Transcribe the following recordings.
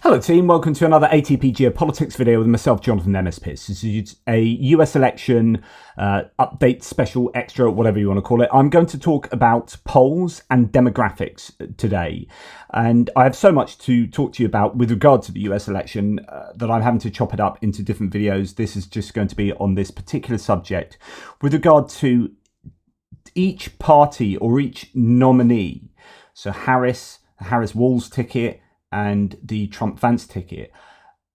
Hello team, welcome to another ATP Geopolitics video with myself, Jonathan MSP. This is a US election update, special, extra, whatever you want to call it. I'm going to talk about polls and demographics today. And I have so much to talk to you about with regard to the US election that I'm having to chop it up into different videos. This is just going to be on this particular subject with regard to each party or each nominee. So Harris-Walz ticket and the Trump-Vance ticket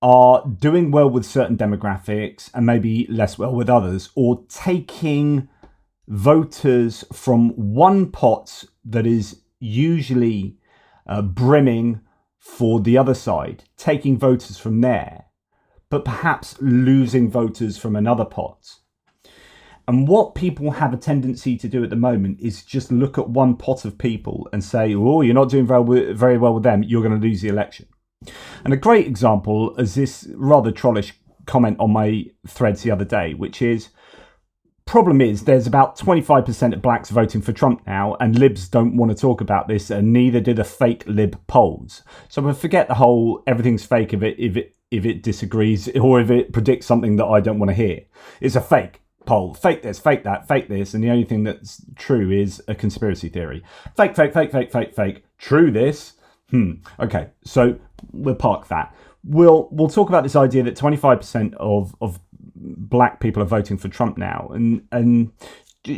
are doing well with certain demographics and maybe less well with others, or taking voters from one pot that is usually brimming for the other side, taking voters from there, but perhaps losing voters from another pot. And what people have a tendency to do at the moment is just look at one pot of people and say, oh, you're not doing very well with them, you're going to lose the election. And a great example is this rather trollish comment on my threads the other day, which is, problem is there's about 25% of blacks voting for Trump now, and libs don't want to talk about this, and neither do the fake lib polls. So we'll forget the whole everything's fake if it disagrees or if it predicts something that I don't want to hear. It's a fake poll. Fake this, fake that, fake this, and the only thing that's true is a conspiracy theory. Fake, fake, fake, fake, fake, fake. True this. Okay, so we'll park that. We'll talk about this idea that 25% of black people are voting for Trump now, and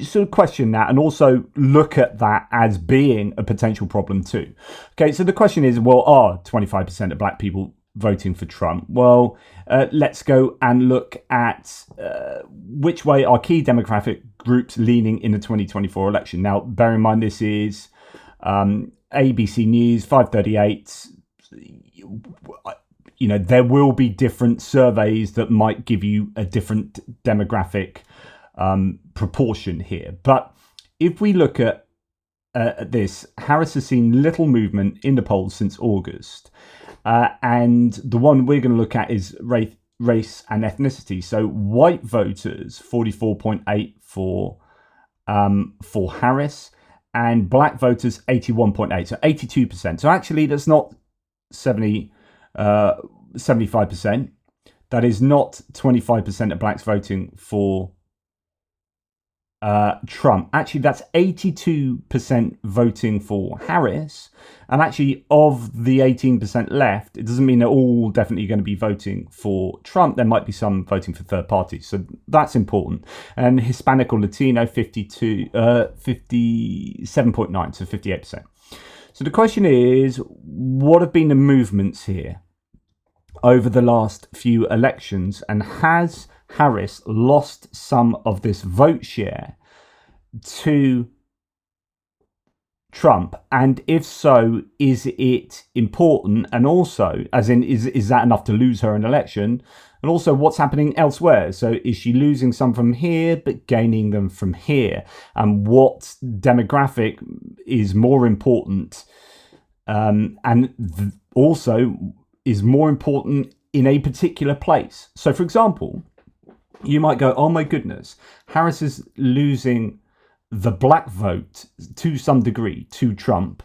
sort of question that, and also look at that as being a potential problem too. Okay, so the question is, well, are 25% of black people voting for Trump? Well, let's go and look at which way are key demographic groups leaning in the 2024 election. Now, bear in mind, this is ABC News, 538. You know, there will be different surveys that might give you a different demographic proportion here. But if we look at this, Harris has seen little movement in the polls since August. And the one we're going to look at is race and ethnicity. So white voters, 44.8 for Harris, and black voters, 81.8, so 82%. So actually, that's not 75%. That is not 25% of blacks voting for Trump. Actually, that's 82% voting for Harris, and actually of the 18% left, it doesn't mean they're all definitely going to be voting for Trump. There might be some voting for third parties, so that's important. And Hispanic or Latino, 57.9, so 58%. So the question is, what have been the movements here over the last few elections, and has Harris lost some of this vote share to Trump? And if so, is it important? And also, as in, is that enough to lose her an election? And also, what's happening elsewhere? So is she losing some from here but gaining them from here? And what demographic is more important, and also is more important in a particular place? So for example, you might go, oh my goodness, Harris is losing the black vote to some degree to Trump,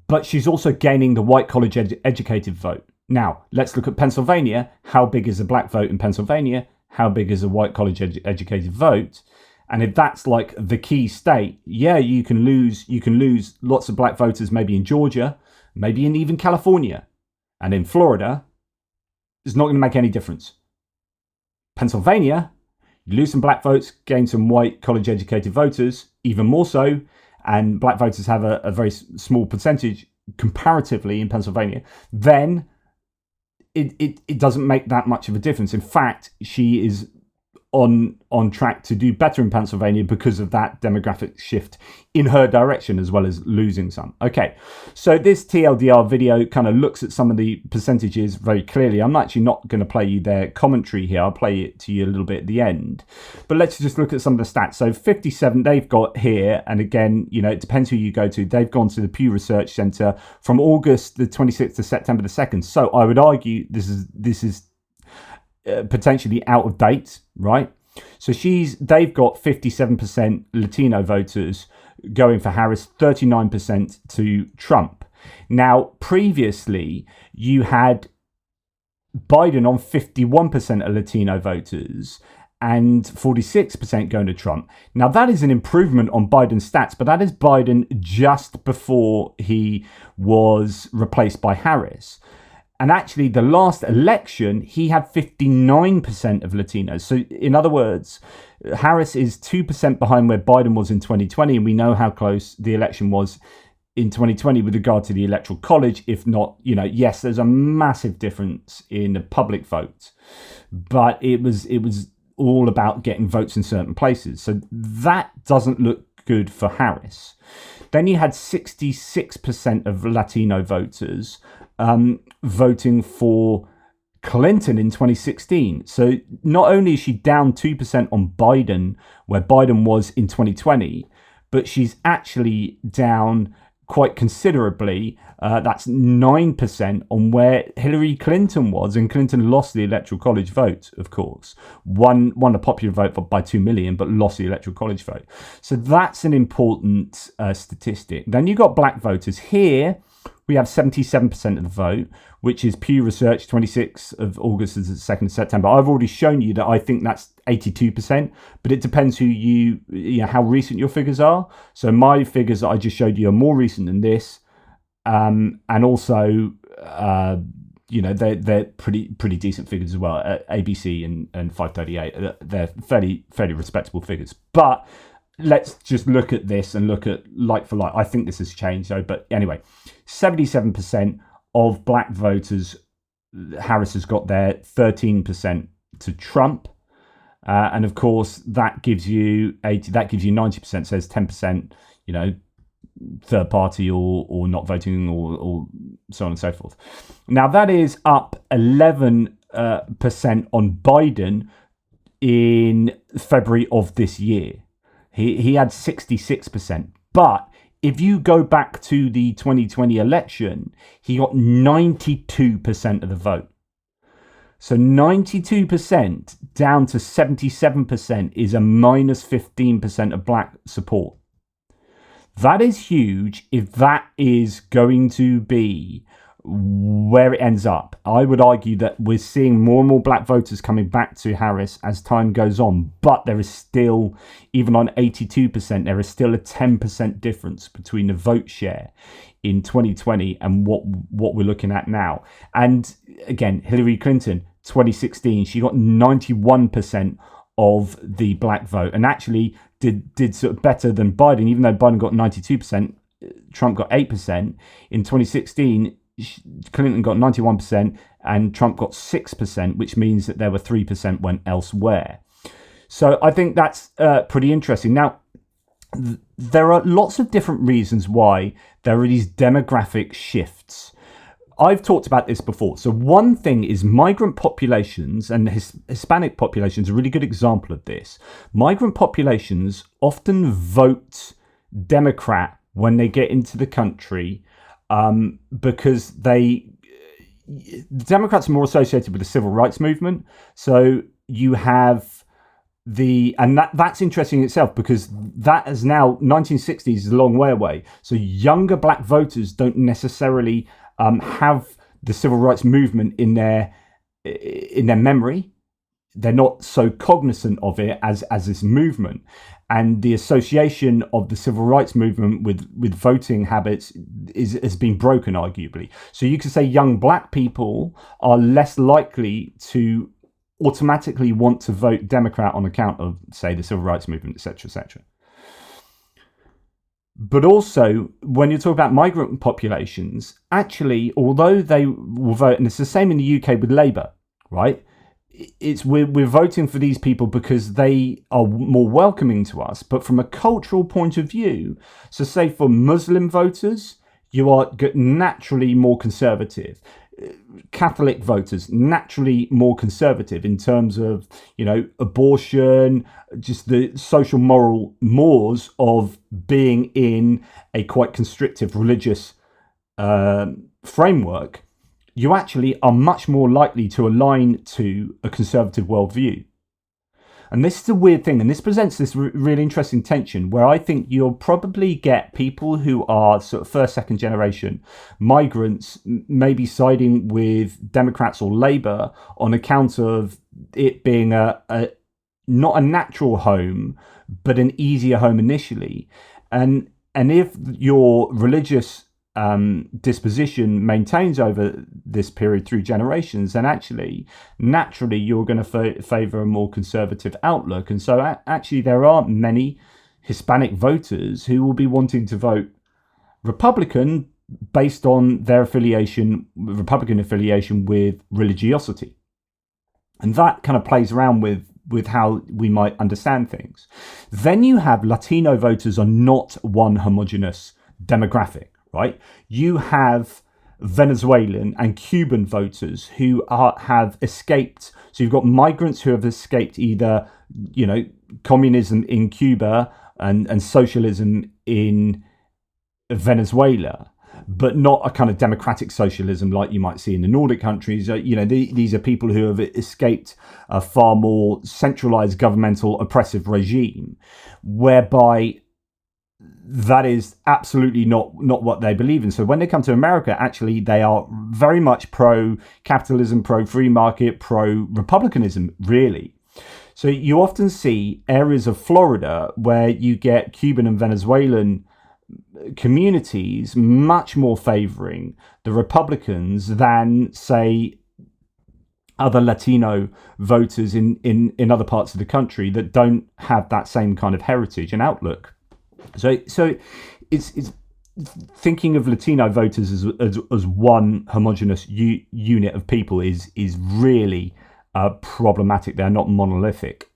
but she's also gaining the white college educated vote. Now, let's look at Pennsylvania. How big is the black vote in Pennsylvania? How big is the white college educated vote? And if that's like the key state, yeah, you can lose lots of black voters maybe in Georgia, maybe in even California, and in Florida. It's not going to make any difference. Pennsylvania, you lose some black votes, gain some white college-educated voters, even more so, and black voters have a very small percentage comparatively in Pennsylvania, then it doesn't make that much of a difference. In fact, she is on track to do better in Pennsylvania because of that demographic shift in her direction, as well as losing some. Okay, so this TLDR video kind of looks at some of the percentages very clearly. I'm actually not going to play you their commentary here. I'll play it to you a little bit at the end. But let's just look at some of the stats. So 57 they've got here, and again, you know, it depends who you go to. They've gone to the Pew Research Center from August the 26th to September the 2nd. So I would argue this is potentially out of date, right? So they've got 57% Latino voters going for Harris, 39% to Trump. Now, previously, you had Biden on 51% of Latino voters and 46% going to Trump. Now, that is an improvement on Biden's stats, but that is Biden just before he was replaced by Harris. And actually, the last election, he had 59% of Latinos. So, in other words, Harris is 2% behind where Biden was in 2020. And we know how close the election was in 2020 with regard to the Electoral College. If not, yes, there's a massive difference in the public vote. But it was all about getting votes in certain places. So that doesn't look good for Harris. Then you had 66% of Latino voters voting for Clinton in 2016. So not only is she down 2% on Biden, where Biden was in 2020, but she's actually down quite considerably. That's 9% on where Hillary Clinton was, and Clinton lost the Electoral College vote, of course. Won a popular vote by 2 million, but lost the Electoral College vote. So that's an important statistic. Then you got black voters. Here, we have 77% of the vote, which is Pew Research, 26th of August to the 2nd of September. I've already shown you that I think that's 82%, but it depends how recent your figures are. So my figures that I just showed you are more recent than this. And also, they're pretty decent figures as well. ABC and 538, they're fairly respectable figures. But let's just look at this and look at like for like. I think this has changed though. But anyway, 77% of black voters, Harris has got there, 13% to Trump. And of course, that gives you 90%. So there's 10%, third party or not voting or so on and so forth. Now that is up 11% on Biden in February of this year. He had 66%. But if you go back to the 2020 election, he got 92% of the vote. So 92% down to 77% is a minus 15% of black support. That is huge if that is going to be where it ends up. I would argue that we're seeing more and more black voters coming back to Harris as time goes on, but there is still, even on 82%, there is still a 10% difference between the vote share in 2020 and what we're looking at now. And again, Hillary Clinton, 2016, she got 91% of the black vote and actually did sort of better than Biden, even though Biden got 92%, Trump got 8%. In 2016, Clinton got 91% and Trump got 6%, which means that there were 3% went elsewhere. So I think that's pretty interesting. Now, there are lots of different reasons why there are these demographic shifts. I've talked about this before. So one thing is migrant populations, and Hispanic populations are a really good example of this. Migrant populations often vote Democrat when they get into the country because the Democrats are more associated with the civil rights movement. So you have that's interesting in itself because that is now 1960s is a long way away. So younger black voters don't necessarily have the civil rights movement in their memory. They're not so cognizant of it as this movement, and the association of the civil rights movement with voting habits has been broken, arguably. So you could say young black people are less likely to automatically want to vote Democrat on account of, say, the civil rights movement, etc., etc. But also, when you talk about migrant populations, actually, although they will vote, and it's the same in the UK with Labour, right? We're voting for these people because they are more welcoming to us. But from a cultural point of view, so say for Muslim voters, you are naturally more conservative. Catholic voters naturally more conservative in terms of abortion, just the social moral mores of being in a quite constrictive religious framework. You actually are much more likely to align to a conservative worldview. And this is a weird thing, and this presents this really interesting tension where I think you'll probably get people who are sort of first, second generation migrants maybe siding with Democrats or Labour on account of it being a not a natural home, but an easier home initially. And if your religious disposition maintains over this period through generations, then actually, naturally, you're going to favour a more conservative outlook. And so actually, there are many Hispanic voters who will be wanting to vote Republican based on their Republican affiliation with religiosity. And that kind of plays around with how we might understand things. Then you have Latino voters are not one homogenous demographic, right? You have Venezuelan and Cuban voters who have escaped. So you've got migrants who have escaped either, communism in Cuba and socialism in Venezuela, but not a kind of democratic socialism like you might see in the Nordic countries. These are people who have escaped a far more centralized governmental oppressive regime, whereby that is absolutely not what they believe in. So when they come to America, actually, they are very much pro-capitalism, pro-free market, pro-republicanism, really. So you often see areas of Florida where you get Cuban and Venezuelan communities much more favoring the Republicans than, say, other Latino voters in other parts of the country that don't have that same kind of heritage and outlook. So it's thinking of Latino voters as one homogenous unit of people is really problematic. They're not monolithic.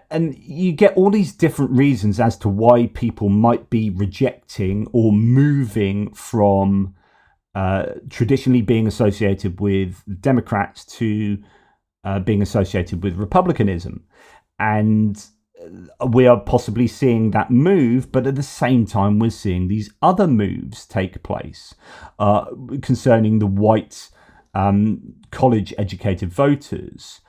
And you get all these different reasons as to why people might be rejecting or moving from traditionally being associated with Democrats to being associated with Republicanism. And we are possibly seeing that move, but at the same time, we're seeing these other moves take place concerning the white college-educated voters.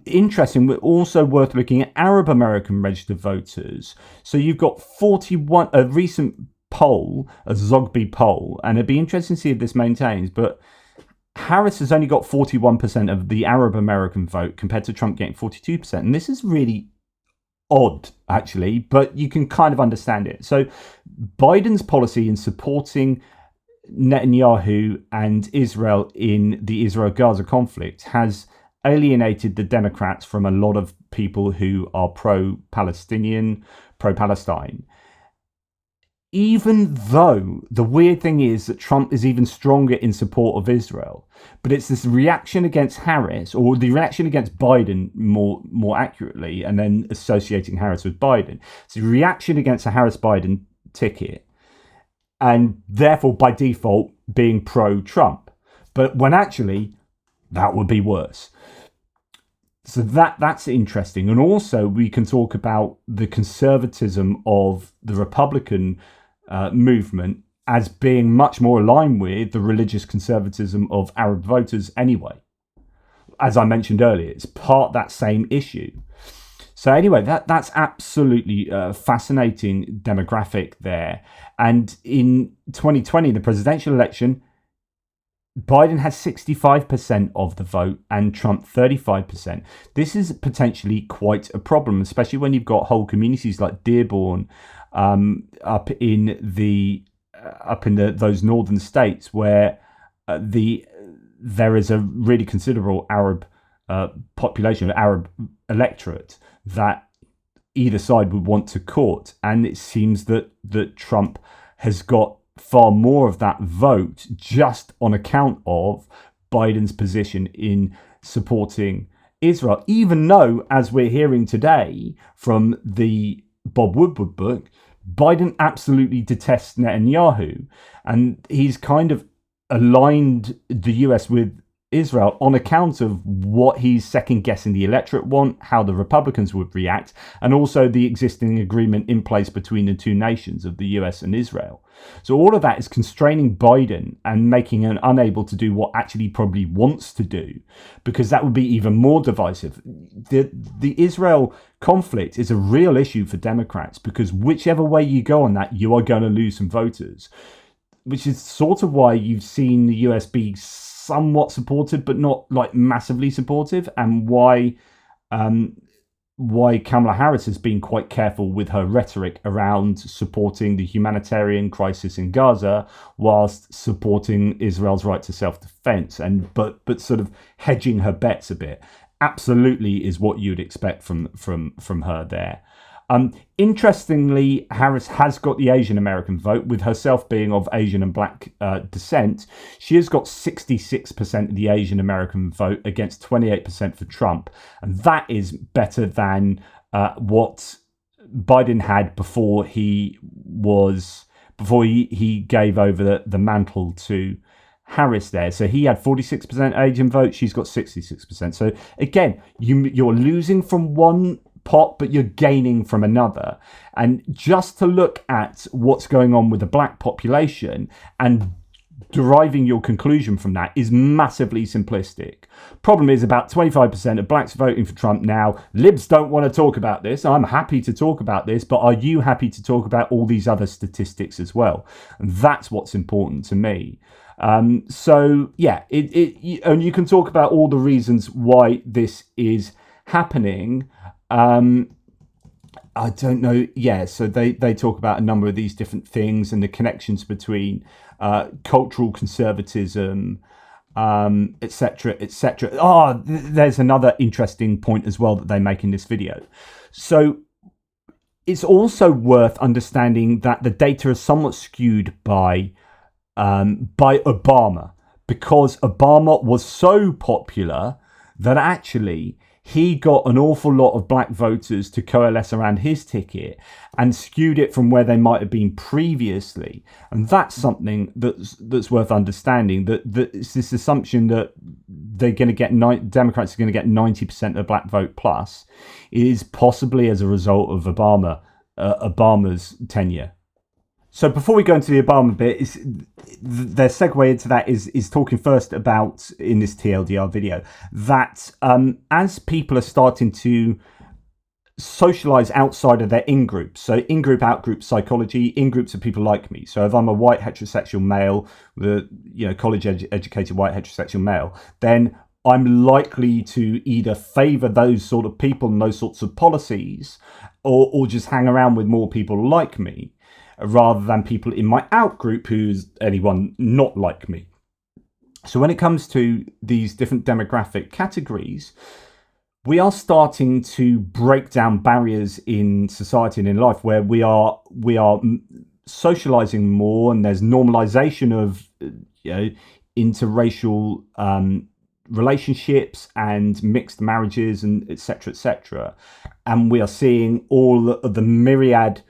Interesting, but also worth looking at Arab American registered voters. So you've got 41, a recent poll, a Zogby poll, and it'd be interesting to see if this maintains, but Harris has only got 41% of the Arab American vote compared to Trump getting 42%. And this is really odd, actually, but you can kind of understand it. So Biden's policy in supporting Netanyahu and Israel in the Israel-Gaza conflict has alienated the Democrats from a lot of people who are pro-Palestinian, pro-Palestine. Even though the weird thing is that Trump is even stronger in support of Israel, but it's this reaction against Harris, or the reaction against Biden more accurately, and then associating Harris with Biden. It's a reaction against the Harris-Biden ticket, and therefore by default being pro-Trump. But when actually that would be worse. So that's interesting. And also we can talk about the conservatism of the Republican movement as being much more aligned with the religious conservatism of Arab voters anyway. As I mentioned earlier, it's part that same issue. So anyway, that's absolutely fascinating demographic there. And in 2020, the presidential election, Biden has 65% of the vote and Trump 35%. This is potentially quite a problem, especially when you've got whole communities like Dearborn up in those northern states where there is a really considerable Arab population, Arab electorate that either side would want to court, and it seems that Trump has got far more of that vote just on account of Biden's position in supporting Israel, even though, as we're hearing today from the Bob Woodward book, Biden absolutely detests Netanyahu, and he's kind of aligned the US with Israel on account of what he's second guessing the electorate want, how the Republicans would react, and also the existing agreement in place between the two nations of the US and Israel. So all of that is constraining Biden and making him unable to do what actually he probably wants to do, because that would be even more divisive. The Israel conflict is a real issue for Democrats, because whichever way you go on that, you are going to lose some voters, which is sort of why you've seen the US be somewhat supportive, but not like massively supportive, and why Kamala Harris has been quite careful with her rhetoric around supporting the humanitarian crisis in Gaza whilst supporting Israel's right to self-defense, and but sort of hedging her bets a bit. Absolutely is what you'd expect from her there. Interestingly, Harris has got the Asian American vote, with herself being of Asian and black descent. She has got 66% of the Asian American vote against 28% for Trump. And that is better than what Biden had before he gave over the mantle to Harris there. So he had 46% Asian vote. She's got 66%. So again, you're losing from one pot, but you're gaining from another. And just to look at what's going on with the black population and deriving your conclusion from that is massively simplistic. Problem is, about 25% of blacks voting for Trump now. Libs don't want to talk about this. I'm happy to talk about this, but are you happy to talk about all these other statistics as well? And that's what's important to me. So yeah, and you can talk about all the reasons why this is happening. I don't know. Yeah, so they talk about a number of these different things and the connections between cultural conservatism, etc., etc. There's another interesting point as well that they make in this video. So it's also worth understanding that the data is somewhat skewed by Obama, because Obama was so popular that actually he got an awful lot of black voters to coalesce around his ticket and skewed it from where they might have been previously. And that's something that's worth understanding, that it's this assumption that they're going to get Democrats are going to get 90% of the black vote plus is possibly as a result of Obama's tenure. So before we go into the Obama bit, their segue into that is talking first about, in this TLDR video, that as people are starting to socialize outside of their in-groups, so in-group, out-group psychology, in-groups are people like me. So if I'm a white heterosexual male, college-educated white heterosexual male, then I'm likely to either favor those sort of people and those sorts of policies, or just hang around with more people like me, rather than people in my out group who's anyone not like me. So when it comes to these different demographic categories, we are starting to break down barriers in society and in life, where we are socializing more, and there's normalization of interracial relationships and mixed marriages, and etc., and we are seeing all of the myriad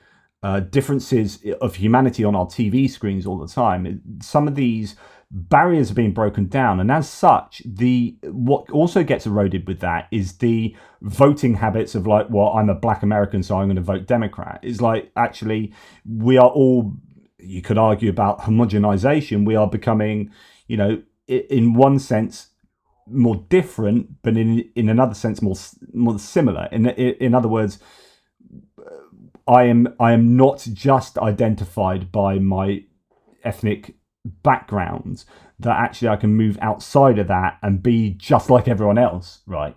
differences of humanity on our TV screens all the time. Some of these barriers are being broken down, and as such, what also gets eroded with that is the voting habits of like, well, I'm a black American, so I'm going to vote Democrat. It's like, actually, we are all, you could argue about homogenization. We are becoming, in one sense, more different, but in another sense, more similar. In other words, I am not just identified by my ethnic background, that actually I can move outside of that and be just like everyone else, right?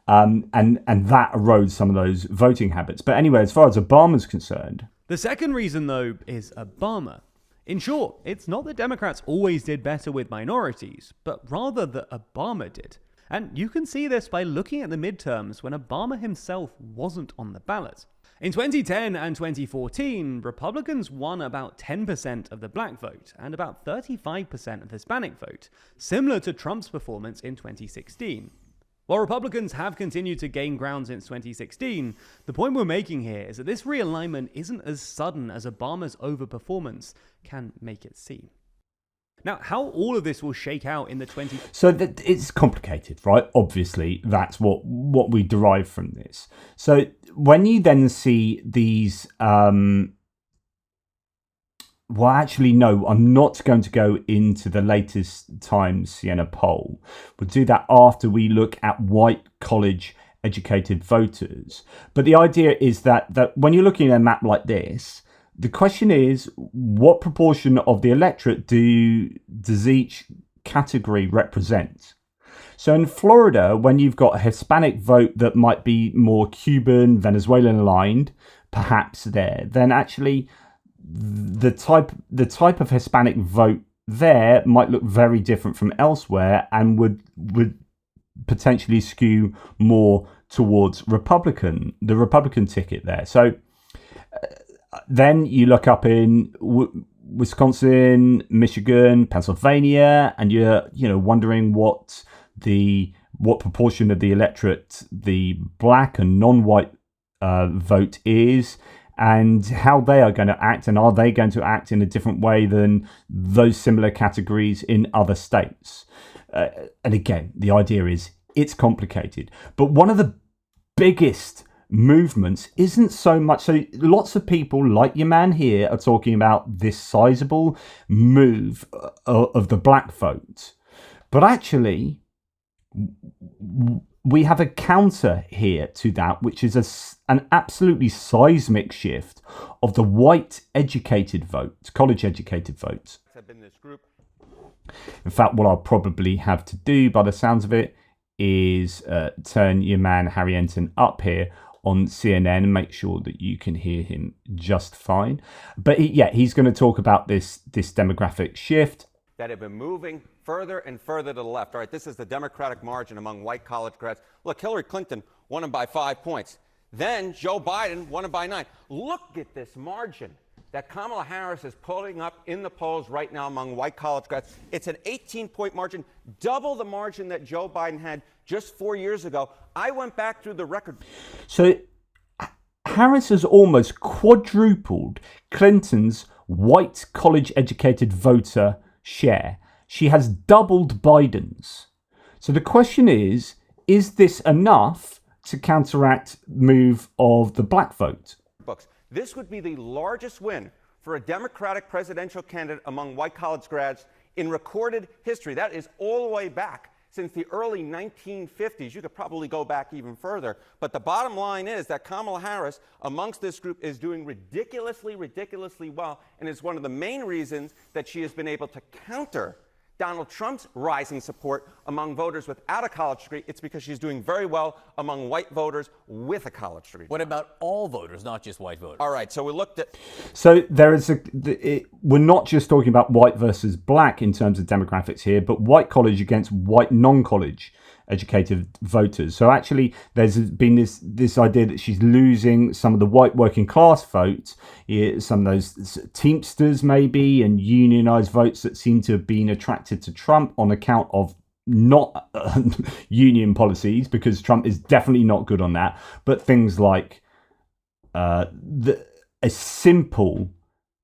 And that erodes some of those voting habits. But anyway, as far as Obama's concerned, the second reason, though, is Obama. In short, it's not that Democrats always did better with minorities, but rather that Obama did. And you can see this by looking at the midterms when Obama himself wasn't on the ballot. In 2010 and 2014, Republicans won about 10% of the black vote and about 35% of the Hispanic vote, similar to Trump's performance in 2016. While Republicans have continued to gain ground since 2016, the point we're making here is that this realignment isn't as sudden as Obama's overperformance can make it seem. Now, how all of this will shake out in the 20... So it's complicated, right? Obviously, that's what we derive from this. So when you then see these... Well, actually, no, I'm not going to go into the latest Times Siena poll. We'll do that after we look at white college-educated voters. But the idea is that when you're looking at a map like this, the question is, what proportion of the electorate does each category represent? So in Florida, when you've got a Hispanic vote that might be more Cuban, Venezuelan aligned, perhaps there, then actually the type of Hispanic vote there might look very different from elsewhere and would potentially skew more towards the Republican ticket there. So then you look up in Wisconsin, Michigan, Pennsylvania, and you're wondering what proportion of the electorate the black and non-white vote is, and how they are going to act, and are they going to act in a different way than those similar categories in other states. And again, the idea is it's complicated. But one of the biggest movements isn't so much... So lots of people, like your man here, are talking about this sizable move of the black vote. But actually, we have a counter here to that, which is an absolutely seismic shift of the white educated vote, college educated vote. In fact, what I'll probably have to do, by the sounds of it, is turn your man Harry Enton up here on CNN and make sure that you can hear him just fine. But he's going to talk about this demographic shift that have been moving further and further to the left. All right, this is the Democratic margin among white college grads. Look, Hillary Clinton won him by 5 points. Then Joe Biden won him by 9. Look at this margin that Kamala Harris is pulling up in the polls right now among white college grads. It's an 18-point margin, double the margin that Joe Biden had just 4 years ago. I went back through the record. So Harris has almost quadrupled Clinton's white college-educated voter share. She has doubled Biden's. So the question is this enough to counteract the move of the black vote? This would be the largest win for a Democratic presidential candidate among white college grads in recorded history. That is all the way back since the early 1950s. You could probably go back even further. But the bottom line is that Kamala Harris, amongst this group, is doing ridiculously well, and is one of the main reasons that she has been able to counter Donald Trump's rising support among voters without a college degree. It's because she's doing very well among white voters with a college degree. What about all voters, not just white voters? All right, so we looked at... So there is we're not just talking about white versus black in terms of demographics here, but white college against white non-college educated voters. So actually there's been this idea that she's losing some of the white working class votes, some of those Teamsters maybe, and unionized votes that seem to have been attracted to Trump on account of not union policies, because Trump is definitely not good on that, but things like a simple,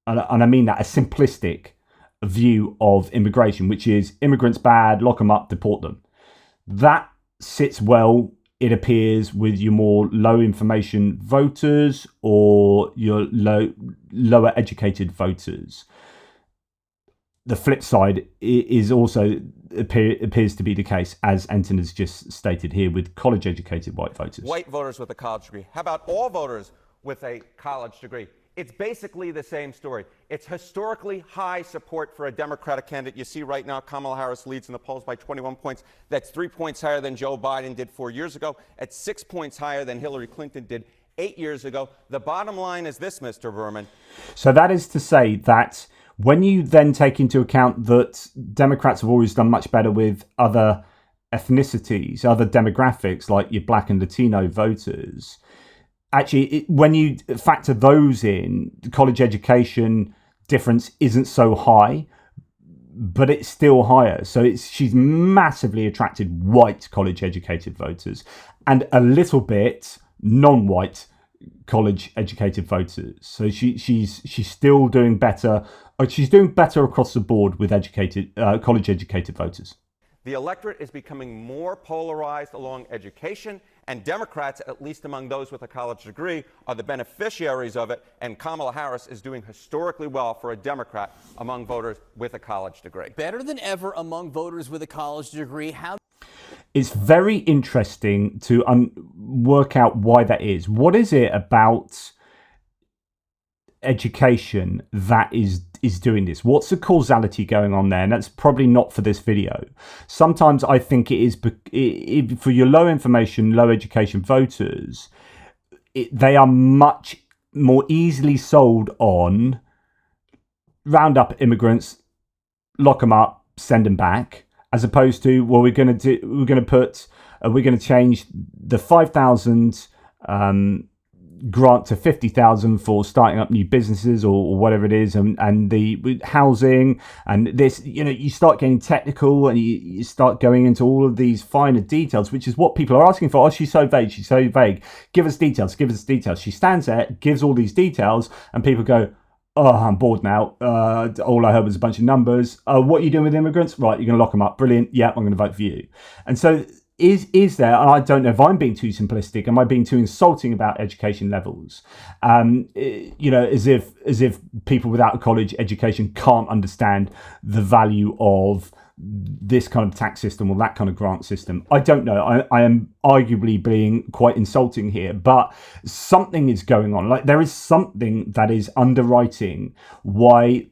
and I mean that, a simplistic view of immigration, which is immigrants bad, lock them up, deport them. That sits well, it appears, with your more low information voters or your lower educated voters. The flip side is also appears to be the case, as Enton has just stated here, with college educated white voters. White voters with a college degree. How about all voters with a college degree? It's basically the same story. It's historically high support for a Democratic candidate. You see right now Kamala Harris leads in the polls by 21 points. That's 3 points higher than Joe Biden did 4 years ago. At 6 points higher than Hillary Clinton did 8 years ago. The bottom line is this, Mr. Berman. So that is to say that when you then take into account that Democrats have always done much better with other ethnicities, other demographics, like your black and Latino voters, actually, when you factor those in, the college education difference isn't so high, but it's still higher. So she's massively attracted white college educated voters and a little bit non-white college-educated voters. So she's still doing better. She's doing better across the board with college-educated voters. The electorate is becoming more polarized along education, and Democrats, at least among those with a college degree, are the beneficiaries of it, and Kamala Harris is doing historically well for a Democrat among voters with a college degree. Better than ever among voters with a college degree. It's very interesting to work out why that is. What is it about education that is doing this? What's the causality going on there? And that's probably not for this video. Sometimes I think it is for your low information, low education voters, they are much more easily sold on round up immigrants, lock them up, send them back, as opposed to, well, we're going to change the 5,000 grant to 50,000 for starting up new businesses or whatever it is, and the housing and this. You start getting technical and you start going into all of these finer details, which is what people are asking for. Oh, she's so vague. Give us details. She stands there, gives all these details, and people go, oh, I'm bored now. All I heard was a bunch of numbers. What are you doing with immigrants? Right, you're going to lock them up. Brilliant. Yeah, I'm going to vote for you. And so is there, and I don't know if I'm being too simplistic, am I being too insulting about education levels? As if people without a college education can't understand the value of this kind of tax system or that kind of grant system. I don't know. I am arguably being quite insulting here, but something is going on. Like, there is something that is underwriting why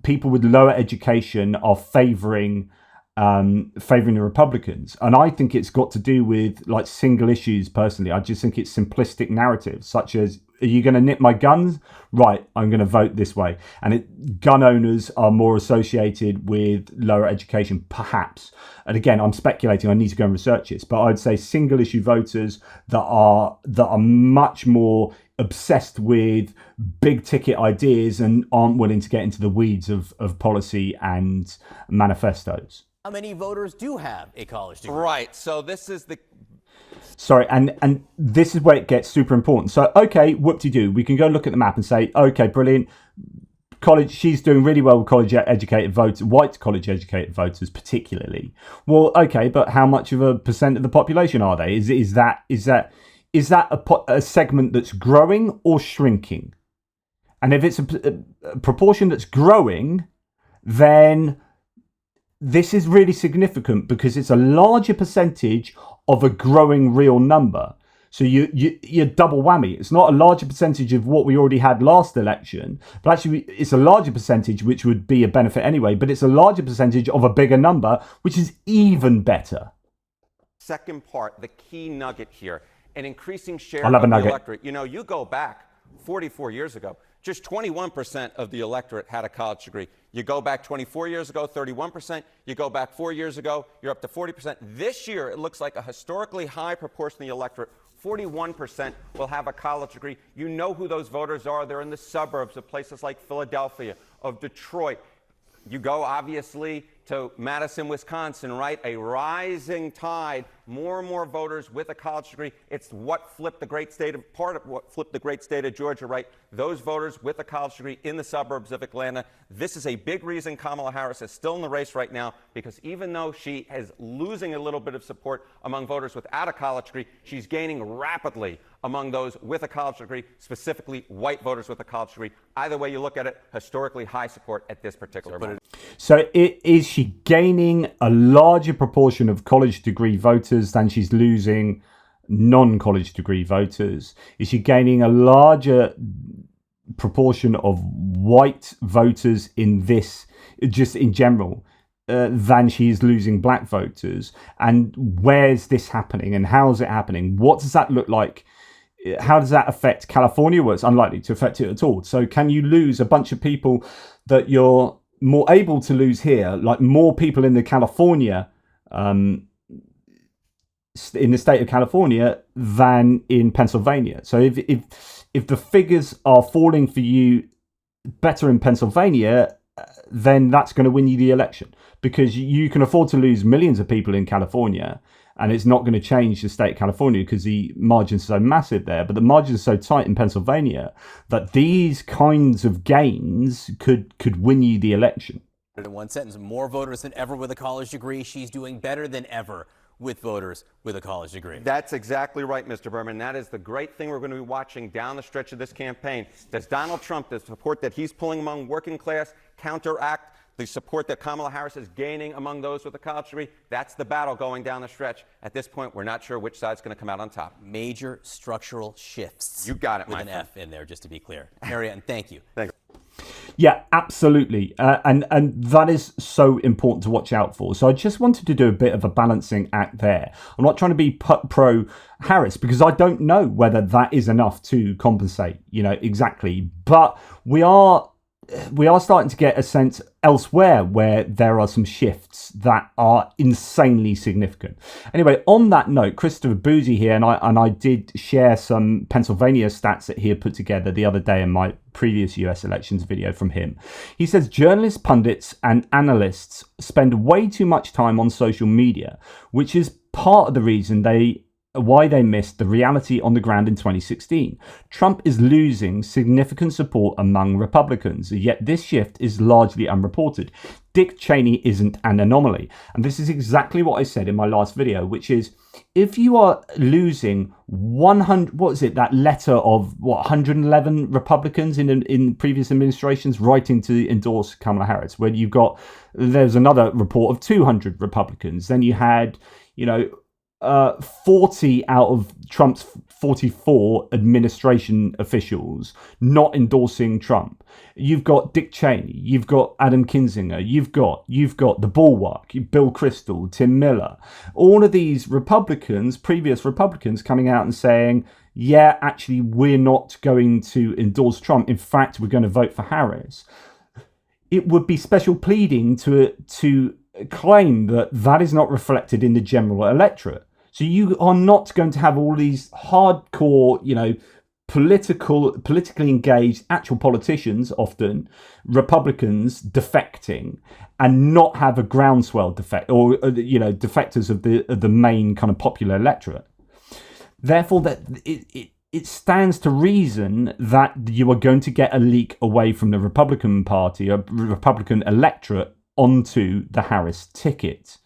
people with lower education are favouring the Republicans, and I think it's got to do with like single issues. Personally, I just think it's simplistic narratives, such as, are you going to nip my guns? Right, I'm going to vote this way. And gun owners are more associated with lower education, perhaps. And again, I'm speculating. I need to go and research this, but I'd say single issue voters that are much more obsessed with big ticket ideas and aren't willing to get into the weeds of policy and manifestos. How many voters do have a college degree? Right. So this is the... Sorry, and this is where it gets super important. So, okay, whoop-de-doo. We can go look at the map and say, okay, brilliant. College, she's doing really well with college-educated voters, white college-educated voters particularly. Well, okay, but how much of a percent of the population are they? Is that a segment that's growing or shrinking? And if it's a proportion that's growing, then this is really significant because it's a larger percentage of a growing real number. So you're double whammy. It's not a larger percentage of what we already had last election, but actually it's a larger percentage, which would be a benefit anyway, but it's a larger percentage of a bigger number, which is even better. Second part, the key nugget here, an increasing share of the electorate. You go back 44 years ago, just 21% of the electorate had a college degree. You go back 24 years ago, 31%. You go back 4 years ago, you're up to 40%. This year, it looks like a historically high proportion of the electorate, 41%, will have a college degree. You know who those voters are. They're in the suburbs of places like Philadelphia, of Detroit. You go, obviously, to Madison, Wisconsin, right? A rising tide, more and more voters with a college degree. It's what flipped the great state of, part of what flipped the great state of Georgia, right? Those voters with a college degree in the suburbs of Atlanta. This is a big reason Kamala Harris is still in the race right now, because even though she is losing a little bit of support among voters without a college degree, she's gaining rapidly among those with a college degree, specifically white voters with a college degree. Either way you look at it, historically high support at this particular moment. So is she gaining a larger proportion of college degree voters than she's losing non-college degree voters? Is she gaining a larger proportion of white voters in this, just in general, than she's losing black voters? And where's this happening and how's it happening? What does that look like? How does that affect California? Well, it's unlikely to affect it at all. So can you lose a bunch of people that you're more able to lose here, like more people in the California, in the state of California than in Pennsylvania? So if the figures are falling for you better in Pennsylvania, then that's going to win you the election, because you can afford to lose millions of people in California and it's not going to change the state of California because the margins are so massive there. But the margins are so tight in Pennsylvania that these kinds of gains could win you the election. In one sentence, more voters than ever with a college degree. She's doing better than ever with voters with a college degree. That's exactly right, Mr. Berman. That is the great thing we're going to be watching down the stretch of this campaign. Does Donald Trump, the support that he's pulling among working class, counteract the support that Kamala Harris is gaining among those with a college degree? That's the battle going down the stretch. At this point, we're not sure which side's going to come out on top. Major structural shifts. You got it, with my an friend. F in there, just to be clear. Marianne, thank you. Thanks. Yeah, absolutely. And that is so important to watch out for. So I just wanted to do a bit of a balancing act there. I'm not trying to be pro Harris because I don't know whether that is enough to compensate, exactly. But we are starting to get a sense elsewhere where there are some shifts that are insanely significant. Anyway, on that note, Christopher Boozy here, and I did share some Pennsylvania stats that he had put together the other day in my previous US elections video from him. He says journalists, pundits, and analysts spend way too much time on social media, which is part of the reason why they missed the reality on the ground in 2016. Trump is losing significant support among Republicans, yet this shift is largely unreported. Dick Cheney isn't an anomaly. And this is exactly what I said in my last video, which is if you are losing 100, that letter of 111 Republicans in previous administrations writing to endorse Kamala Harris, where there's another report of 200 Republicans. Then you had, 40 out of Trump's 44 administration officials not endorsing Trump. You've got Dick Cheney, you've got Adam Kinzinger, you've got the Bulwark, Bill Kristol, Tim Miller, all of these previous Republicans coming out and saying, yeah, actually, we're not going to endorse Trump. In fact, we're going to vote for Harris. It would be special pleading to claim that is not reflected in the general electorate. So you are not going to have all these hardcore, politically engaged actual politicians, often Republicans, defecting and not have a groundswell defect or, defectors of the main kind of popular electorate. Therefore, that it stands to reason that you are going to get a leak away from the Republican Party, a Republican electorate, onto the Harris ticket.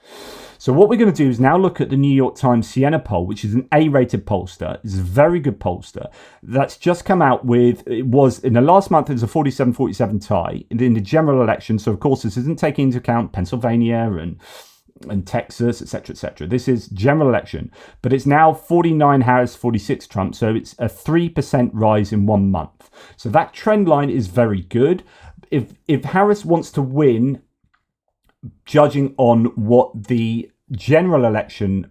So what we're going to do is now look at the New York Times Siena poll, which is an A-rated pollster. It's a very good pollster that's just come out with, it was in the last month, it was a 47-47 tie in the general election. So of course, this isn't taking into account Pennsylvania and Texas, etc., etc. This is general election, but it's now 49 Harris, 46 Trump. So it's a 3% rise in 1 month. So that trend line is very good. If Harris wants to win, judging on what the general election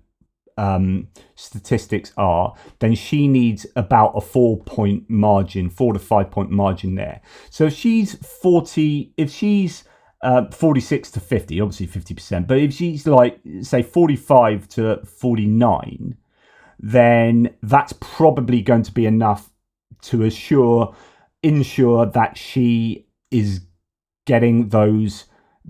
statistics are, then she needs about a 4 to 5 point margin there. So if she's 46 to 50, obviously 50%, but if she's like, say, 45 to 49, then that's probably going to be enough to ensure that she is getting those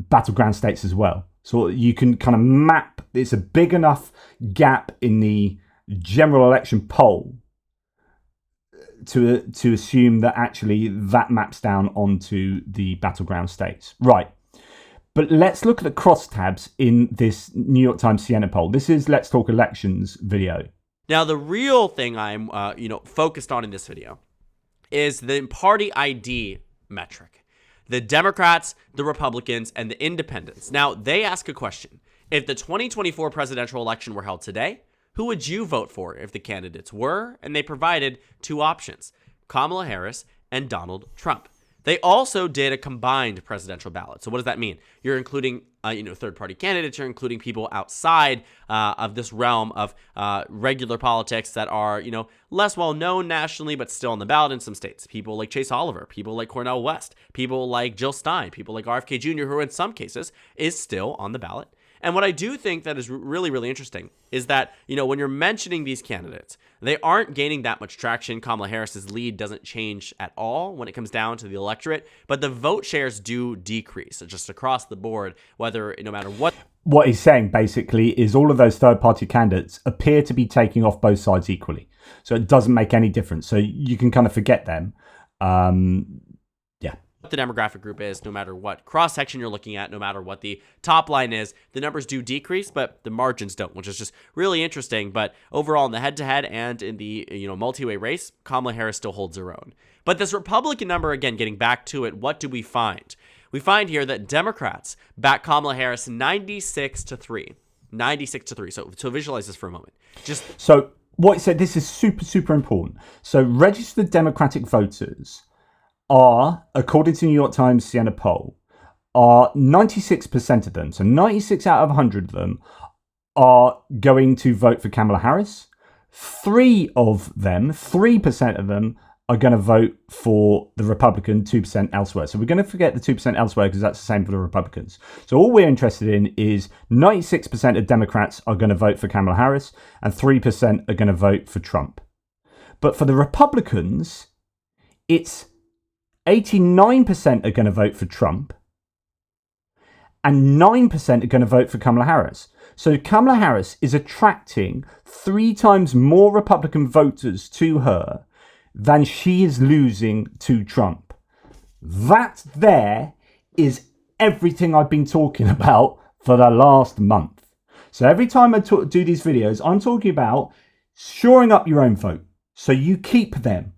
battleground states as well. So you can kind of map, it's a big enough gap in the general election poll to assume that actually that maps down onto the battleground states. Right. But let's look at the crosstabs in this New York Times Siena poll. This is Let's Talk Elections video. Now, the real thing I'm focused on in this video is the party ID metric. The Democrats, the Republicans, and the Independents. Now, they ask a question. If the 2024 presidential election were held today, who would you vote for if the candidates were? And they provided two options, Kamala Harris and Donald Trump. They also did a combined presidential ballot. So what does that mean? You're including, third-party candidates. You're including people outside of this realm of regular politics that are, less well-known nationally, but still on the ballot in some states. People like Chase Oliver, people like Cornel West, people like Jill Stein, people like RFK Jr., who in some cases is still on the ballot. And what I do think that is really, really interesting is that, when you're mentioning these candidates, they aren't gaining that much traction. Kamala Harris's lead doesn't change at all when it comes down to the electorate, but the vote shares do decrease just across the board, no matter what. What he's saying basically is all of those third-party candidates appear to be taking off both sides equally. So it doesn't make any difference. So you can kind of forget them. The demographic group is, no matter what cross-section you're looking at, no matter what the top line is, the numbers do decrease, but the margins don't, which is just really interesting. But overall, in the head-to-head and in the multi-way race, Kamala Harris still holds her own. But this Republican number, again, getting back to it, what do we find? We find here that Democrats back Kamala Harris 96-3. 96-3. So visualize this for a moment. So what he said, this is super, super important. So registered Democratic voters are, according to New York Times Siena poll, are 96% of them. So 96 out of 100 of them are going to vote for Kamala Harris. 3% of them are going to vote for the Republican, 2% elsewhere. So we're going to forget the 2% elsewhere because that's the same for the Republicans. So all we're interested in is 96% of Democrats are going to vote for Kamala Harris and 3% are going to vote for Trump. But for the Republicans, it's 89% are going to vote for Trump and 9% are going to vote for Kamala Harris. So Kamala Harris is attracting 3 times more Republican voters to her than she is losing to Trump. That there is everything I've been talking about for the last month. So every time I do these videos, I'm talking about shoring up your own vote so you keep them.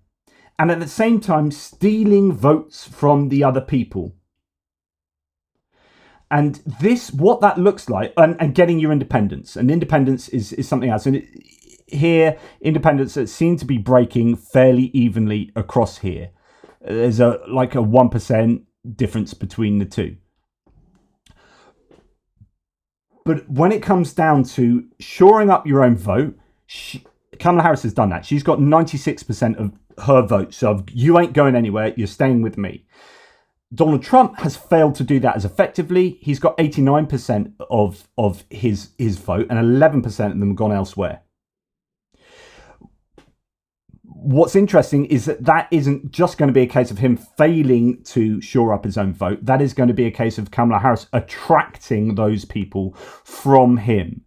And at the same time, stealing votes from the other people. And this, what that looks like, and getting your independence. And independence is something else. And here, independents seem to be breaking fairly evenly across here. There's a 1% difference between the two. But when it comes down to shoring up your own vote, Kamala Harris has done that. She's got 96% of her vote. So you ain't going anywhere. You're staying with me. Donald Trump has failed to do that as effectively. He's got 89% of his vote and 11% of them have gone elsewhere. What's interesting is that isn't just going to be a case of him failing to shore up his own vote. That is going to be a case of Kamala Harris attracting those people from him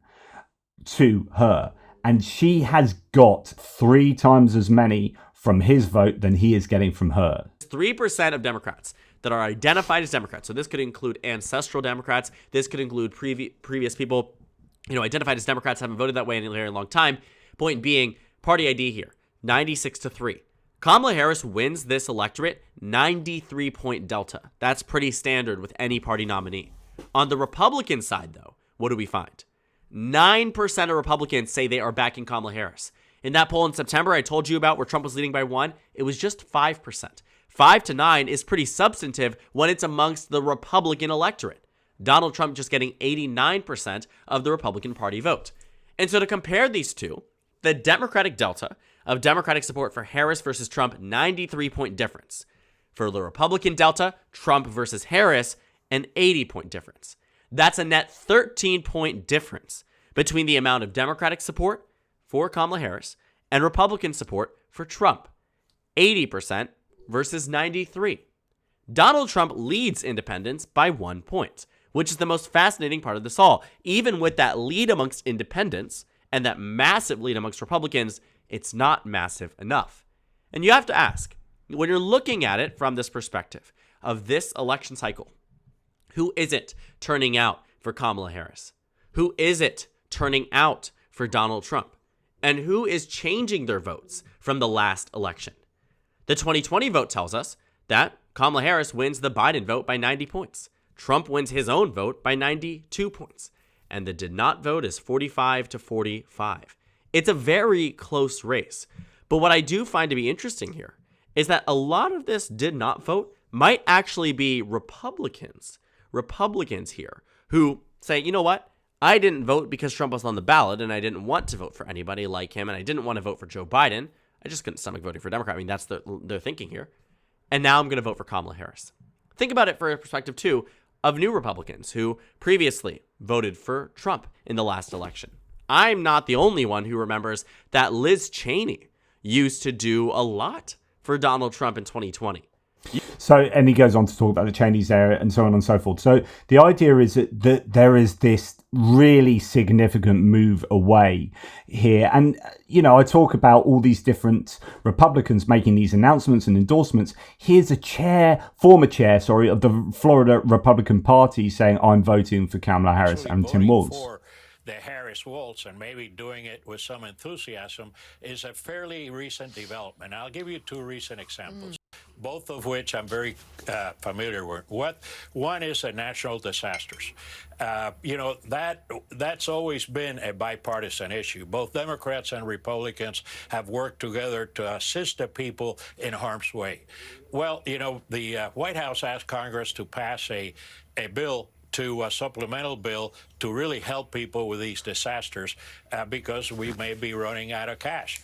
to her. And she has got 3 times as many from his vote than he is getting from her. 3% of Democrats that are identified as Democrats. So this could include ancestral Democrats. This could include previous people, identified as Democrats, haven't voted that way in a very long time. Point being, party ID here, 96-3. Kamala Harris wins this electorate 93-point delta. That's pretty standard with any party nominee. On the Republican side, though, what do we find? 9% of Republicans say they are backing Kamala Harris. In that poll in September I told you about where Trump was leading by 1, it was just 5%. 5 to 9 is pretty substantive when it's amongst the Republican electorate. Donald Trump just getting 89% of the Republican Party vote. And so to compare these two, the Democratic delta of Democratic support for Harris versus Trump, 93-point difference. For the Republican delta, Trump versus Harris, an 80-point difference. That's a net 13-point difference between the amount of Democratic support for Kamala Harris and Republican support for Trump. 80% versus 93. Donald Trump leads independents by 1 point, which is the most fascinating part of this all. Even with that lead amongst independents and that massive lead amongst Republicans, it's not massive enough. And you have to ask, when you're looking at it from this perspective of this election cycle, who is it turning out for Kamala Harris? Who is it turning out for Donald Trump? And who is changing their votes from the last election? The 2020 vote tells us that Kamala Harris wins the Biden vote by 90 points. Trump wins his own vote by 92 points. And the did not vote is 45-45. It's a very close race. But what I do find to be interesting here is that a lot of this did not vote might actually be Republicans here who say, you know what? I didn't vote because Trump was on the ballot and I didn't want to vote for anybody like him and I didn't want to vote for Joe Biden. I just couldn't stomach voting for a Democrat. I mean, that's their thinking here. And now I'm going to vote for Kamala Harris. Think about it for a perspective too. of new Republicans who previously voted for Trump in the last election. I'm not the only one who remembers that Liz Cheney used to do a lot for Donald Trump in 2020. So, and he goes on to talk about the Cheney's there and so on and so forth. So the idea is that there is this really significant move away here. And, you know, I talk about all these different Republicans making these announcements and endorsements. Here's a former chair, of the Florida Republican Party saying, I'm voting for Kamala Harris and Tim Walz. The Harris-Walz, and maybe doing it with some enthusiasm, is a fairly recent development. I'll give you two recent examples, both of which I'm very familiar with. One is the natural disasters. That's always been a bipartisan issue. Both Democrats and Republicans have worked together to assist the people in harm's way. Well, the White House asked Congress to pass a bill, a supplemental bill, to really help people with these disasters because we may be running out of cash.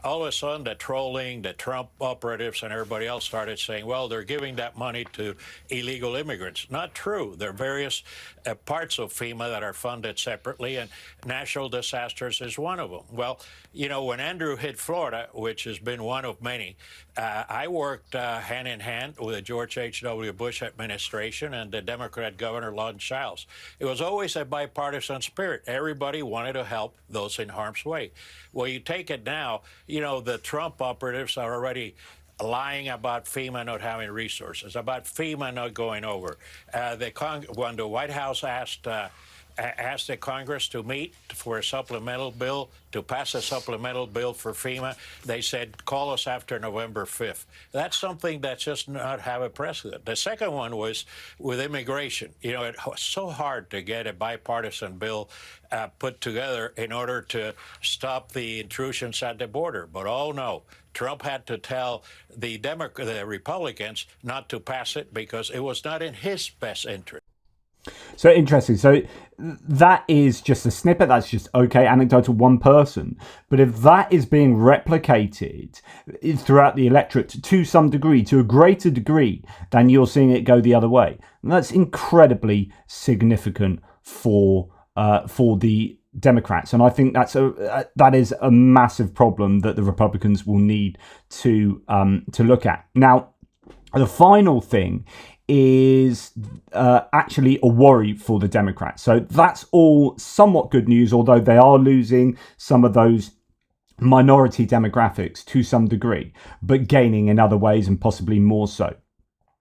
All of a sudden, the trolling, the Trump operatives, and everybody else started saying, well, they're giving that money to illegal immigrants. Not true. There are various parts of FEMA that are funded separately, and natural disasters is one of them. Well, when Andrew hit Florida, which has been one of many, I worked hand in hand with the George H.W. Bush administration and the Democrat Governor Lon Childs. It was always a bipartisan spirit. Everybody wanted to help those in harm's way. Well, you take it now, the Trump operatives are already lying about FEMA not having resources, about FEMA not going over. When the White House asked the Congress to meet for a supplemental bill, to pass a supplemental bill for FEMA, they said, call us after November 5th. That's something that's just not have a precedent. The second one was with immigration. It was so hard to get a bipartisan bill put together in order to stop the intrusions at the border. But oh no, Trump had to tell the Republicans not to pass it because it was not in his best interest. So interesting. So that is just a snippet. That's just anecdotal, one person. But if that is being replicated throughout the electorate to some degree, to a greater degree than you're seeing it go the other way, that's incredibly significant for the Democrats. And I think that is a massive problem that the Republicans will need to look at. Now, the final thing is actually a worry for the Democrats. So that's all somewhat good news, although they are losing some of those minority demographics to some degree, but gaining in other ways and possibly more so.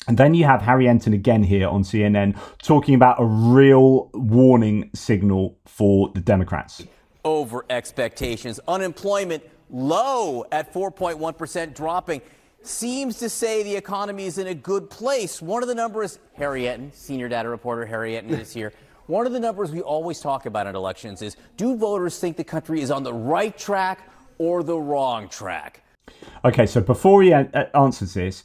And then you have Harry Enton again here on CNN talking about a real warning signal for the Democrats. Over expectations. Unemployment low at 4.1%, dropping. Seems to say the economy is in a good place. One of the numbers, Harry Enton, senior data reporter Harry Enton is here. One of the numbers we always talk about in elections is, do voters think the country is on the right track or the wrong track? Okay, so before he answers this,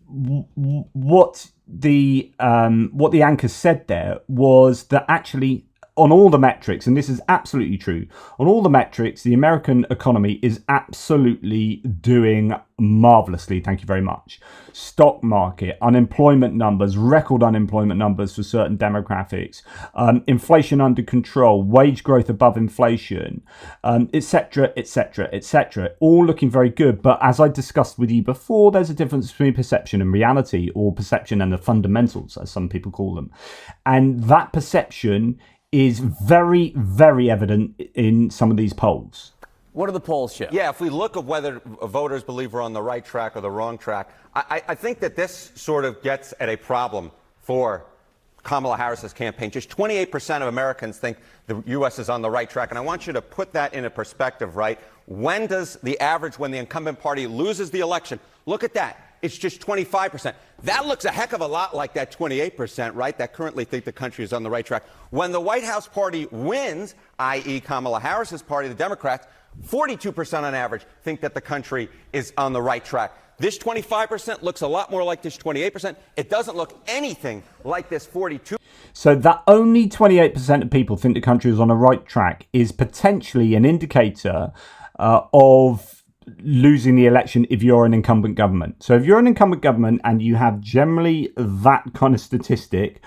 what the anchor said there was that actually on all the metrics, and this is absolutely true, on all the metrics, the American economy is absolutely doing marvelously. Thank you very much. Stock market, unemployment numbers, record unemployment numbers for certain demographics, inflation under control, wage growth above inflation, etc., etc., etc. All looking very good. But as I discussed with you before, there's a difference between perception and reality, or perception and the fundamentals, as some people call them. And that perception is very, very evident in some of these polls. What do the polls show? Yeah, if we look at whether voters believe we're on the right track or the wrong track, I think that this sort of gets at a problem for Kamala Harris's campaign. Just 28% of Americans think the U.S. is on the right track. And I want you to put that into perspective, right? When does the average, when the incumbent party loses the election, look at that. It's just 25%. That looks a heck of a lot like that 28%, right, that currently think the country is on the right track. When the White House party wins, i.e. Kamala Harris's party, the Democrats, 42% on average think that the country is on the right track. This 25% looks a lot more like this 28%. It doesn't look anything like this 42%. So that only 28% of people think the country is on the right track is potentially an indicator of losing the election if you're an incumbent government. So if you're an incumbent government and you have generally that kind of statistic,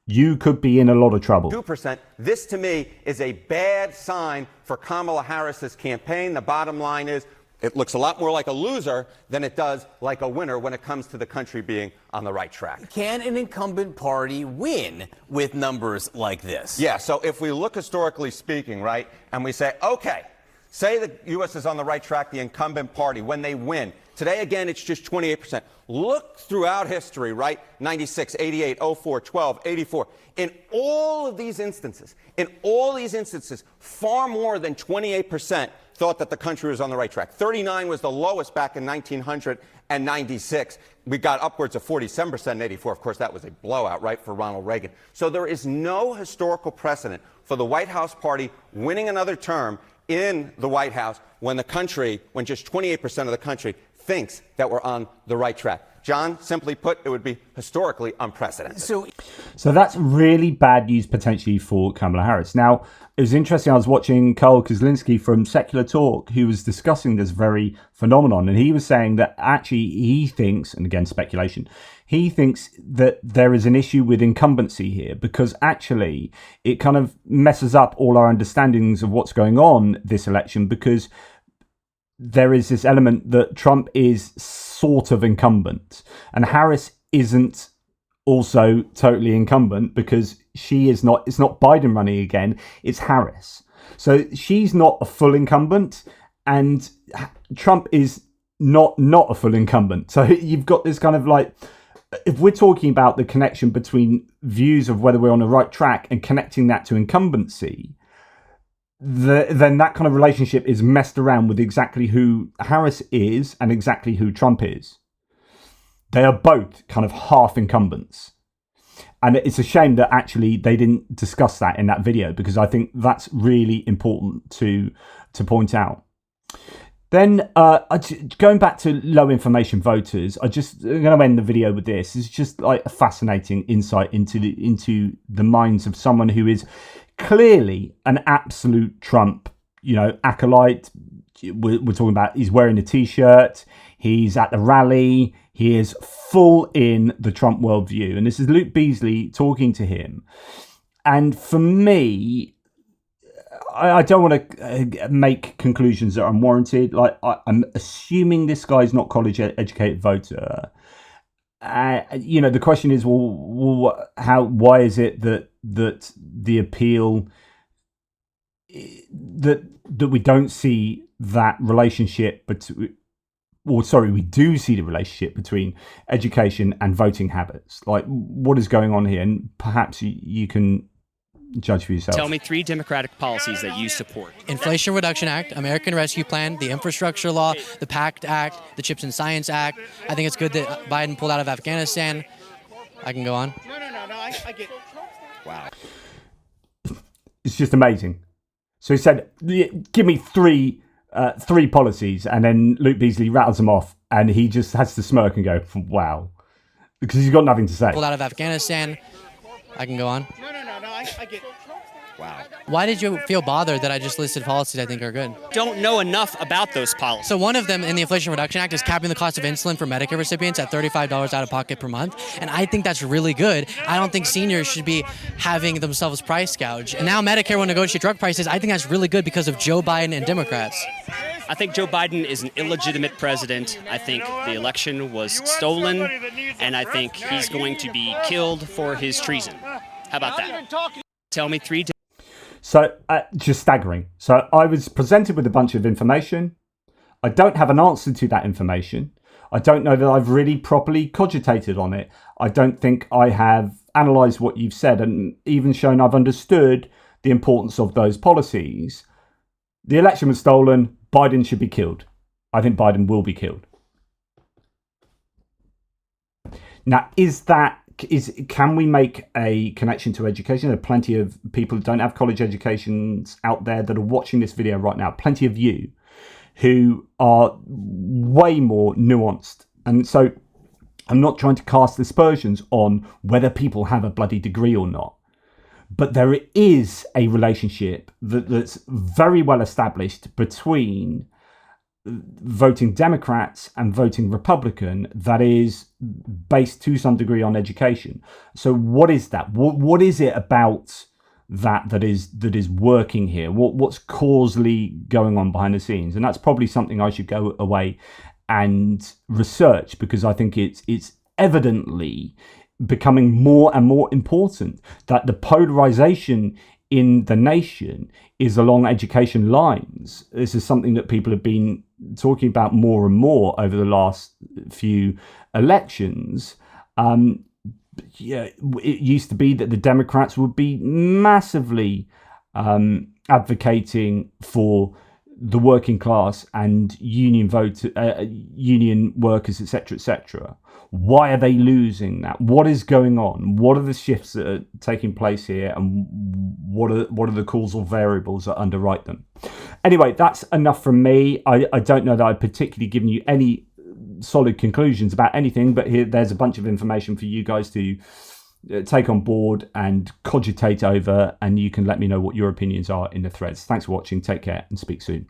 you could be in a lot of trouble. 2%. This, to me, is a bad sign for Kamala Harris's campaign. The bottom line is it looks a lot more like a loser than it does like a winner when it comes to the country being on the right track. Can an incumbent party win with numbers like this? Yeah, so if we look historically speaking, right, and we say, okay, say the U.S. is on the right track, the incumbent party, when they win. Today, again, it's just 28%. Look throughout history, right? 96, 88, 04, 12, 84. In all these instances, far more than 28% thought that the country was on the right track. 39 was the lowest back in 1996. We got upwards of 47% in 84. Of course, that was a blowout, right, for Ronald Reagan. So there is no historical precedent for the White House party winning another term in the White House when just 28% of the country thinks that we're on the right track. John, simply put, it would be historically unprecedented. So that's really bad news potentially for Kamala Harris. Now, it was interesting. I was watching Carl Kozlinski from Secular Talk, who was discussing this very phenomenon. And he was saying that actually he thinks, and again, speculation, he thinks that there is an issue with incumbency here because actually it kind of messes up all our understandings of what's going on this election because there is this element that Trump is sort of incumbent and Harris isn't also totally incumbent because it's not Biden running again, it's Harris. So she's not a full incumbent and Trump is not a full incumbent. So you've got this kind of like, if we're talking about the connection between views of whether we're on the right track and connecting that to incumbency, then that kind of relationship is messed around with exactly who Harris is and exactly who Trump is. They are both kind of half incumbents. And it's a shame that actually they didn't discuss that in that video because I think that's really important to point out. Then going back to low information voters, I'm going to end the video with this. It's just like a fascinating insight into the minds of someone who is clearly an absolute Trump, acolyte. We're talking about he's wearing a T-shirt, he's at the rally, he is full in the Trump worldview. And this is Luke Beasley talking to him. And for me, I don't want to make conclusions that are unwarranted. Like I'm assuming this guy's not college educated voter. The question is, why is it that the appeal that we don't see that relationship between, we do see the relationship between education and voting habits. Like, what is going on here? And perhaps you can judge for yourself. Tell me 3 Democratic policies that you support. Inflation Reduction Act, American Rescue Plan, the Infrastructure Law, the PACT Act, the Chips and Science Act. I think it's good that Biden pulled out of Afghanistan. I can go on. No, I get it. Wow. It's just amazing. So he said, give me three policies, and then Luke Beasley rattles them off, and he just has to smirk and go, wow, because he's got nothing to say. Pulled out of Afghanistan. I can go on. No, I get it. Wow. Why did you feel bothered that I just listed policies I think are good? Don't know enough about those policies. So one of them in the Inflation Reduction Act is capping the cost of insulin for Medicare recipients at $35 out of pocket per month. And I think that's really good. I don't think seniors should be having themselves price gouged. And now Medicare will negotiate drug prices. I think that's really good because of Joe Biden and Democrats. I think Joe Biden is an illegitimate president. I think the election was stolen, and I think he's going to be killed for his treason. How about that? Tell me 3. So, just staggering. So, I was presented with a bunch of information. I don't have an answer to that information. I don't know that I've really properly cogitated on it. I don't think I have analysed what you've said and even shown I've understood the importance of those policies. The election was stolen. Biden should be killed. I think Biden will be killed. Now, can we make a connection to education? There are plenty of people who don't have college educations out there that are watching this video right now. Plenty of you who are way more nuanced. And so I'm not trying to cast aspersions on whether people have a bloody degree or not. But there is a relationship that's very well established between voting Democrats and voting Republican that is based to some degree on education. So what is that? What is it about that is working here? What's causally going on behind the scenes? And that's probably something I should go away and research, because I think it's evidently becoming more and more important that the polarization in the nation is along education lines. This is something that people have been talking about more and more over the last few elections. Yeah, it used to be that the Democrats would be massively advocating for the working class and union workers, etc., etc. Why are they losing that? What is going on? What are the shifts that are taking place here, and what are the causal variables that underwrite them? Anyway, that's enough from me. I don't know that I've particularly given you any solid conclusions about anything, but there's a bunch of information for you guys to take on board and cogitate over, and you can let me know what your opinions are in the threads. Thanks for watching. Take care and speak soon.